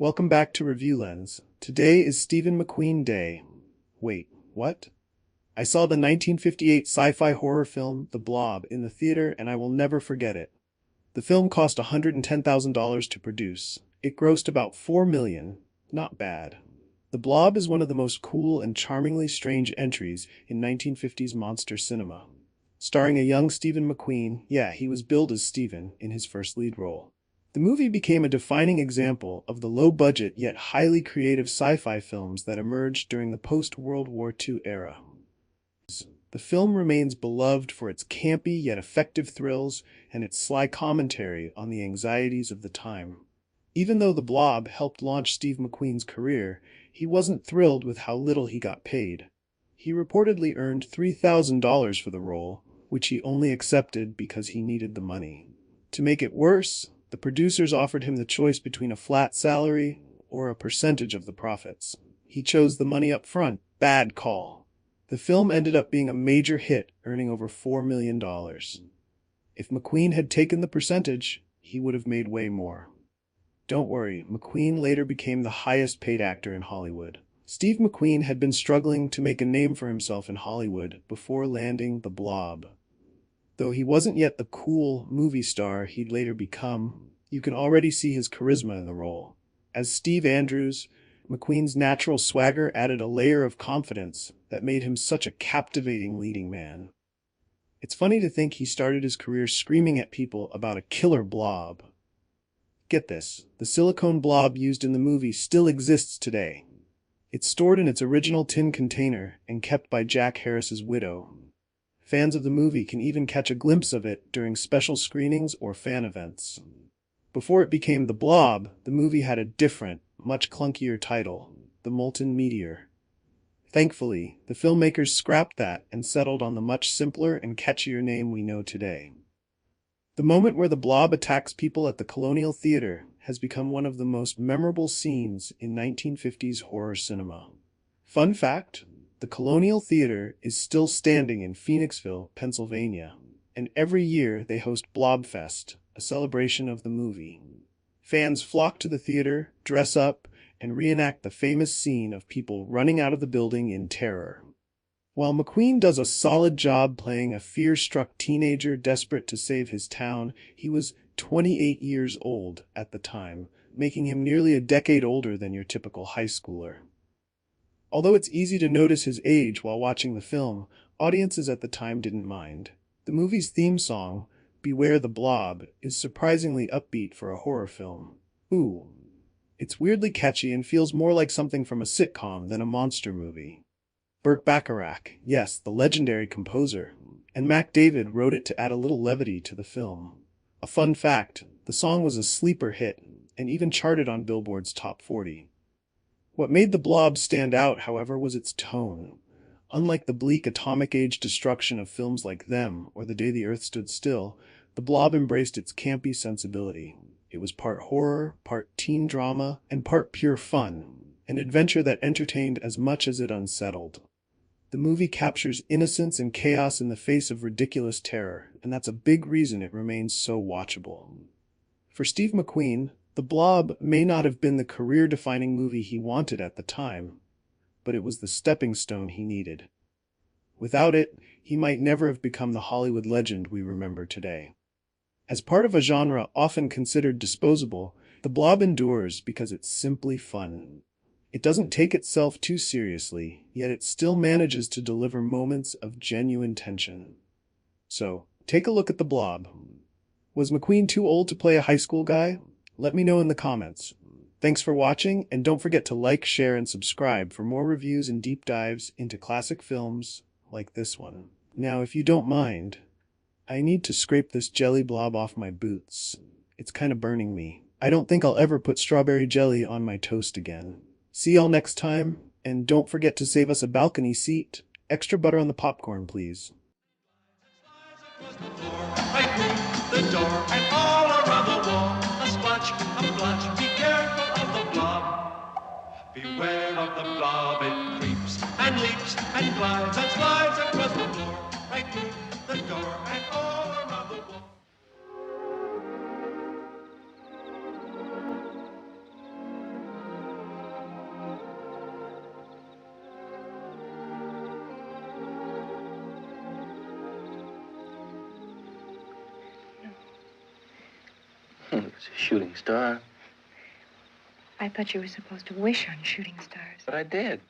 Welcome back to Review Lens. Today is Steven McQueen Day. Wait, what? I saw the 1958 sci-fi horror film, The Blob, in the theater and I will never forget it. The film cost $110,000 to produce. It grossed about $4 million. Not bad. The Blob is one of the most cool and charmingly strange entries in 1950s monster cinema. Starring a young Steven McQueen, yeah, he was billed as Steven in his first lead role. The movie became a defining example of the low-budget yet highly creative sci-fi films that emerged during the post-World War II era. The film remains beloved for its campy yet effective thrills and its sly commentary on the anxieties of the time. Even though The Blob helped launch Steve McQueen's career, he wasn't thrilled with how little he got paid. He reportedly earned $3,000 for the role, which he only accepted because he needed the money. To make it worse, the producers offered him the choice between a flat salary or a percentage of the profits. He chose the money up front. Bad call. The film ended up being a major hit, earning over $4 million. If McQueen had taken the percentage, he would have made way more. Don't worry, McQueen later became the highest paid actor in Hollywood. Steve McQueen had been struggling to make a name for himself in Hollywood before landing The Blob. Though he wasn't yet the cool movie star he'd later become, you can already see his charisma in the role. As Steve Andrews, McQueen's natural swagger added a layer of confidence that made him such a captivating leading man. It's funny to think he started his career screaming at people about a killer blob. Get this, the silicone blob used in the movie still exists today. It's stored in its original tin container and kept by Jack Harris's widow. Fans of the movie can even catch a glimpse of it during special screenings or fan events. Before it became The Blob, the movie had a different, much clunkier title, The Molten Meteor. Thankfully, the filmmakers scrapped that and settled on the much simpler and catchier name we know today. The moment where the Blob attacks people at the Colonial Theater has become one of the most memorable scenes in 1950s horror cinema. Fun fact: the Colonial Theater is still standing in Phoenixville, Pennsylvania, and every year they host Blobfest, a celebration of the movie. Fans flock to the theater, dress up, and reenact the famous scene of people running out of the building in terror. While McQueen does a solid job playing a fear-struck teenager desperate to save his town, he was 28 years old at the time, making him nearly a decade older than your typical high schooler. Although it's easy to notice his age while watching the film, audiences at the time didn't mind. The movie's theme song, Beware the Blob, is surprisingly upbeat for a horror film. Ooh. It's weirdly catchy and feels more like something from a sitcom than a monster movie. Burt Bacharach, yes, the legendary composer, and Mac David wrote it to add a little levity to the film. A fun fact, the song was a sleeper hit and even charted on Billboard's Top 40. What made The Blob stand out, however, was its tone. Unlike the bleak atomic-age destruction of films like Them or The Day the Earth Stood Still, The Blob embraced its campy sensibility. It was part horror, part teen drama, and part pure fun, an adventure that entertained as much as it unsettled. The movie captures innocence and chaos in the face of ridiculous terror, and that's a big reason it remains so watchable. For Steve McQueen, The Blob may not have been the career-defining movie he wanted at the time, but it was the stepping stone he needed. Without it, he might never have become the Hollywood legend we remember today. As part of a genre often considered disposable, The Blob endures because it's simply fun. It doesn't take itself too seriously, yet it still manages to deliver moments of genuine tension. So, take a look at The Blob. Was McQueen too old to play a high school guy? Let me know in the comments. Thanks for watching, and don't forget to like, share, and subscribe for more reviews and deep dives into classic films like this one. Now, if you don't mind, I need to scrape this jelly blob off my boots. It's kind of burning me. I don't think I'll ever put strawberry jelly on my toast again. See y'all next time, and don't forget to save us a balcony seat. Extra butter on the popcorn, please. Right through the door and all around the wall. A splotch, a blotch, be careful of the blob. Beware of the blob, it creeps and leaps and glides and slides across the floor. Right through the door and all around the wall. It's a shooting star. I thought you were supposed to wish on shooting stars. But I did.